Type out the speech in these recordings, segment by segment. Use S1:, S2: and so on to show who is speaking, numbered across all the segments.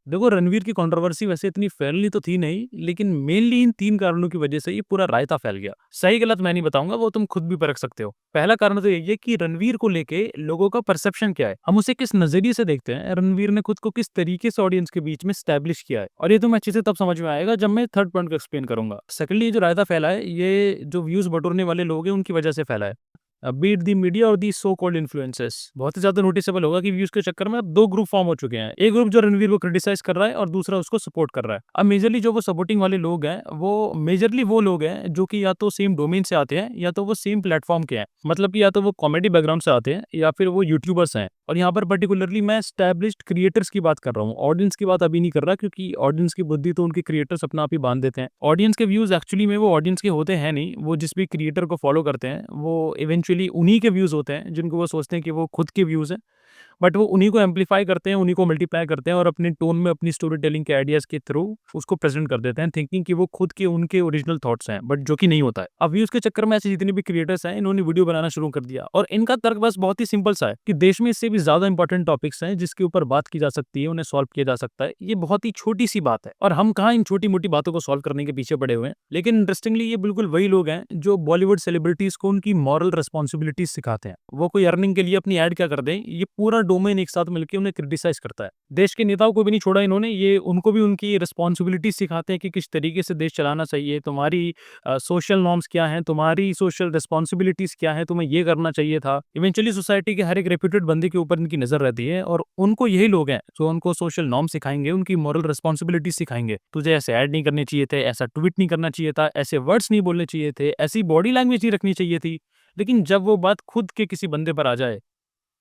S1: देखो, रणवीर की कंट्रोवर्सी वैसे इतनी फैली तो थी नहीं, लेकिन मेनली इन 3 कारणों की वजह से ये पूरा रायता फैल गया। सही गलत मैं नहीं बताऊँगा, वो तुम खुद भी परख सकते हो। पहला कारण तो यही है कि रणवीर को लेके लोगों का परसेप्शन क्या है? हम उसे किस नज़रिए से देखते हैं? रणवीर ने खुद को किस तरीके से ऑडियंस के बीच में एस्टैब्लिश किया है? और ये तुम्हें अच्छे से तब समझ में आएगा जब मैं थर्ड पॉइंट को एक्सप्लेन करूँगा। सेकंडली, ये जो रायता फैला है, ये जो व्यूज़ बटोरने वाले लोग हैं, उनकी वजह से फैला है। बीट द मीडिया और दी सो कॉल्ड इन्फ्लुएंसर्स। बहुत ही ज़्यादा नोटिसेबल होगा कि व्यूज़ के चक्कर में अब 2 ग्रुप फॉर्म हो चुके हैं। एक ग्रुप जो रणवीर को क्रिटिसाइज़ कर रहा है और दूसरा उसको सपोर्ट कर रहा है। अब मेजरली जो वो सपोर्टिंग वाले लोग हैं, वो मेजरली वो लोग हैं जो कि या तो सेम डोमेन से आते हैं या तो वो सेम प्लेटफ़ॉर्म के हैं। मतलब कि या तो वो कॉमेडी बैकग्राउंड से आते हैं या फिर वो यूट्यूबर्स हैं। और यहाँ पर पर्टिकुलरली मैं एस्टैब्लिश्ड क्रिएटर्स की बात कर रहा हूँ। ऑडियंस की बात अभी नहीं कर रहा, क्योंकि ऑडियंस की बुद्धि तो उनके क्रिएटर्स अपना आप ही बाँध देते हैं। ऑडियंस के व्यूज़ एक्चुअली में वो ऑडियंस के होते हैं नहीं। वो जिस भी क्रिएटर को फ़ॉलो करते हैं, वो इवेंचुअली उन्हीं के व्यूज़ होते हैं, जिनको वो सोचते हैं कि वो खुद के व्यूज़ हैं। बट वो उन्हीं को एम्पलीफाई करते हैं, उन्हीं को मल्टीप्लाई करते हैं और अपने टोन में अपनी स्टोरी टेलिंग के आइडियाज़ के थ्रू उसको प्रेज़ेंट कर देते हैं, थिंकिंग कि वो खुद के उनके ओरिजिनल थॉट्स हैं, बट जो कि नहीं होता है। अब व्यूज़ के चक्कर में ऐसे जितने भी क्रिएटर्स हैं, इन्होंने वीडियो बनाना शुरू कर दिया और इनका तर्क बस बहुत ही सिंपल सा है कि देश में इससे भी ज़्यादा इंपॉर्टेंट टॉपिक्स हैं, जिसके ऊपर बात की जा सकती है, उन्हें सॉल्व किया जा सकता है। ये बहुत ही छोटी-सी बात है और हम कहाँ इन छोटी-मोटी बातों को सॉल्व करने के पीछे पड़े हुए हैं। लेकिन इंटरेस्टिंगली ये बिल्कुल वही लोग हैं, जो बॉलीवुड सेलिब्रिटीज़ को उनकी मॉरल रिस्पॉन्सिबिलिटीज़ सिखाते हैं। वो कोई अर्निंग के लिए अपनी ऐड क्या कर दें, ये पूरा डोमेन एक साथ मिलके उन्हें क्रिटिसाइज़ करता है। देश के नेताओं को भी नहीं छोड़ा इन्होंने, ये उनको भी उनकी रिस्पॉन्सिबिलिटी सिखाते हैं कि किस तरीके से देश चलाना चाहिए, तुम्हारी सोशल नॉर्म्स क्या हैं, तुम्हारी सोशल रिस्पॉन्सिबिलिटीज़ क्या हैं, तुम्हें ये करना चाहिए था। इवेंचुअली सोसाइटी के हर एक रेप्यूटेड बंदे के ऊपर इनकी नज़र रहती है और उनको यही लोग हैं जो उनको सोशल नॉर्म सिखाएँगे, उनकी मॉरल रिस्पॉन्सिबिलिटी सिखाएँगे। तुझे ऐसे ऐड नहीं करने चाहिए थे, ऐसा ट्वीट नहीं करना चाहिए था, ऐसे वर्ड्स नहीं बोलने चाहिए थे, ऐसी बॉडी लैंग्वेज नहीं रखनी चाहिए थी। लेकिन जब वो बात खुद के किसी बंदे पर आ जाए,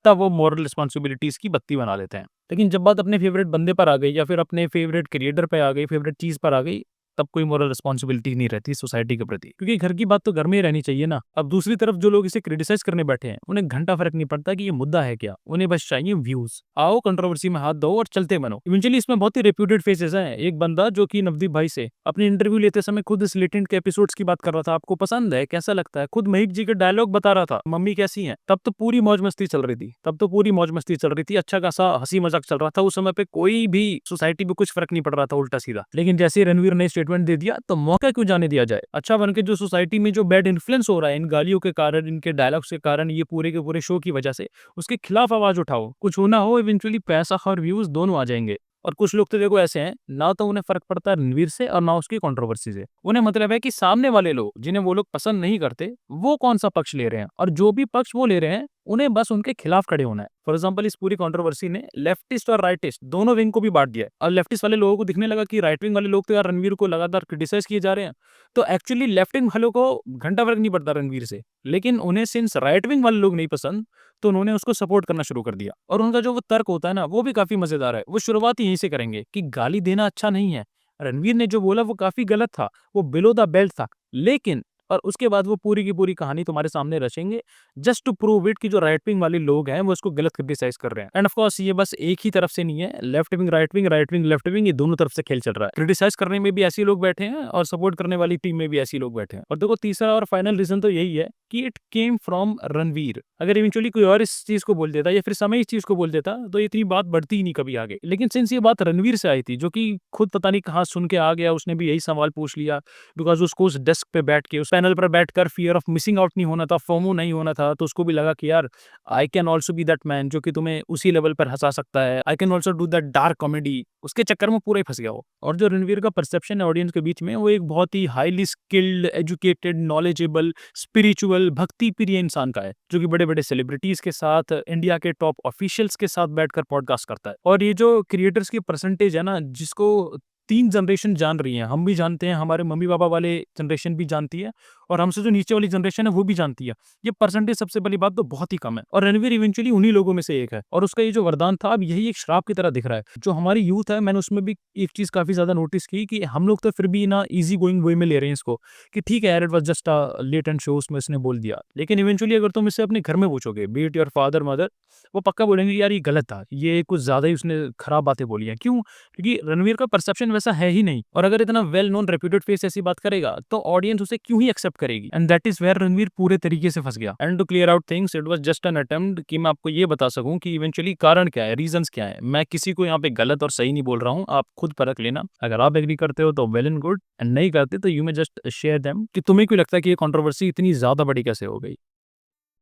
S1: तब वो मॉरल रिस्पॉन्सिबिलिटीज़ की बत्ती बना लेते हैं। लेकिन जब बात अपने फ़ेवरेट बंदे पर आ गई या फिर अपने फ़ेवरेट क्रिएटर पे आ गई, फ़ेवरेट चीज़ पर आ गई, तब कोई मॉरल रिस्पॉन्सिबिलिटी नहीं रहती सोसाइटी के प्रति। क्योंकि घर की बात तो घर में ही रहनी चाहिए ना। अब दूसरी तरफ जो लोग इसे क्रिटिसाइज़ करने बैठे हैं, उन्हें घंटा फ़र्क नहीं पड़ता कि ये मुद्दा है क्या? उन्हें बस चाहिए व्यूज़। आओ कंट्रोवर्सी में हाथ दो और चलते बनो। इवेंचुअली इसमें बहुत ही रेप्यूटेड फेसेज़ हैं। एक बंदा जो कि नवदीप भाई से अपने इंटरव्यू लेते समय खुद इस लेटेंट के एपिसोड्स की बात कर रहा था। आपको पसंद है? कैसा लगता है? खुद महीप जी के डायलॉग बता रहा था, मम्मी कैसी हैं? तब तो पूरी मौज-मस्ती चल रही थी। अच्छा खासा हँसी-मज़ाक चल रहा था। उस समय पे कोई भी सोसाइटी में कुछ फ़र्क नहीं पड़ रहा था उल्टा-सीधा। लेकिन जैसे ही रणवीर ने स्टेटमेंट दे दिया, तो मौका क्यों जाने दिया जाए? अच्छा बन के जो सोसाइटी में जो बैड इन्फ्लुएंस हो रहा है इन गालियों के कारण, इनके डायलॉग्स के कारण, ये पूरे के पूरे शो की वजह से, उसके खिलाफ आवाज़ उठाओ। कुछ हो ना हो, इवेंचुअली पैसा और व्यूज़ दोनों आ जाएँगे। और कुछ लोग तो देखो ऐसे हैं, ना तो उन्हें फ़र्क पड़ता है रणवीर से और ना उसकी कंट्रोवर्सी से। उन्हें मतलब है कि सामने वाले लोग, जिन्हें वो लोग पसंद नहीं करते, वो कौन-सा पक्ष ले रहे हैं और जो भी पक्ष वो ले रहे हैं, उन्हें बस उनके खिलाफ खड़े होना है। फॉर एग्जांपल इस पूरी कंट्रोवर्सी ने लेफ्टिस्ट और राइटिस्ट दोनों विंग को भी बाँट दिया है। और लेफ्टिस्ट वाले लोगों को दिखने लगा कि राइट विंग वाले लोग तो यार रणवीर को लगातार क्रिटिसाइज़ किए जा रहे हैं। तो एक्चुअली लेफ्ट विंग वालों को घंटा फ़र्क नहीं पड़ता रणवीर से। लेकिन उन्हें सिंस राइट विंग वाले लोग नहीं पसंद, तो उन्होंने उसको सपोर्ट करना शुरू कर दिया। और उनका जो वो तर्क होता है ना, वो भी काफ़ी मज़ेदार है। वो शुरुआत ही यहीं से करेंगे कि गाली देना अच्छा नहीं है। रणवीर ने जो बोला वो काफ़ी गलत था, वो बिलो द बेल्ट था। लेकिन और उसके बाद वो पूरी की पूरी कहानी तुम्हारे सामने रचेंगे जस्ट टू प्रूव इट कि जो राइट विंग वाले लोग हैं वो इसको गलत क्रिटिसाइज़ कर रहे हैं। एंड ऑफ कोर्स ये बस एक ही तरफ से नहीं है, left wing, right wing, left wing, ये दोनों तरफ से खेल चल रहा है। क्रिटिसाइज़ करने में भी ऐसे ही लोग बैठे हैं और सपोर्ट करने वाली टीम में भी ऐसे ही लोग बैठे हैं। और देखो तीसरा और फाइनल रीज़न तो यही है कि इट केम फ्रॉम रणवीर। अगर इवेंचुअली कोई और इस चीज़ को बोल देता या फिर समय इस चीज़ को बोल देता, तो इतनी बात बढ़ती ही नहीं कभी आगे। लेकिन सिंस ये बात रणवीर से आई थी, जो कि खुद पता नहीं कहाँ सुन के आ गया, उसने भी यही सवाल पूछ लिया बिकॉज़ उसको उस डेस्क पे बैठ के, उस पैनल पर बैठकर फ़ियर ऑफ मिसिंग आउट नहीं होना था, फोमो नहीं होना था, तो उसको भी लगा कि यार I can also be that man जो कि तुम्हें उसी लेवल पर हँसा सकता है। I can also do that dark comedy. उसके चक्कर में पूरा ही फँस गया वो। और जो रणवीर का परसेप्शन है ऑडियंस के बीच में, वो एक बहुत ही highly skilled, educated, knowledgeable, spiritual, भक्ति प्रिय इंसान का है, जो कि बड़े-बड़े सेलिब्रिटीज़ के साथ, इंडिया के टॉप ऑफिशियल्स के साथ बैठकर पॉडकास्ट करता है। और ये जो क्रिएटर्स की परसेंटेज है ना, जिसको 3 जनरेशन जान रही हैं, हम भी जानते हैं, हमारे मम्मी-पापा वाले जनरेशन भी जानती है और हमसे जो नीचे वाली जनरेशन है वो भी जानती है। ये परसेंटेज सबसे पहली बात तो बहुत ही कम है और रणवीर इवेंचुअली उन्हीं लोगों में से एक है और उसका ये जो वरदान था, अब यही एक श्राप की तरह दिख रहा है। जो हमारी यूथ है, मैंने उसमें भी एक चीज़ काफ़ी ज़्यादा नोटिस की कि हम लोग तो फिर भी ना ईज़ी गोइंग वे में ले रहे हैं इसको, कि ठीक है यार, it was just a latent show, उसमें इसने बोल दिया। लेकिन इवेंचुअली अगर तुम इसे अपने घर में पूछोगे, B it your father, mother, वो पक्का बोलेंगे यार ये गलत था, ये कुछ ज़्यादा ही उसने खराब बातें बोली हैं। क्यों? क्योंकि रणवीर का परसेप्शन वैसा है ही नहीं और अगर इतना वेल नोन रेप्यूटेड फेस ऐसी बात करेगा, तो ऑडियंस उसे क्यों ही एक्सेप्ट करेगी, and that is where Ranveer पूरे तरीके से फंस गया। And to clear out things, it was just an attempt कि मैं आपको ये बता सकूं कि इवेंचुअली कारण क्या है, रीजंस क्या है। मैं किसी को यहाँ पे गलत और सही नहीं बोल रहा हूँ, आप खुद परख लेना। अगर आप एग्री करते हो तो वेल एंड गुड, एंड नहीं करते तो you may just share them कि तुम्हें क्यों लगता है कि ये कंट्रोवर्सी इतनी ज्यादा बड़ी कैसे हो गई।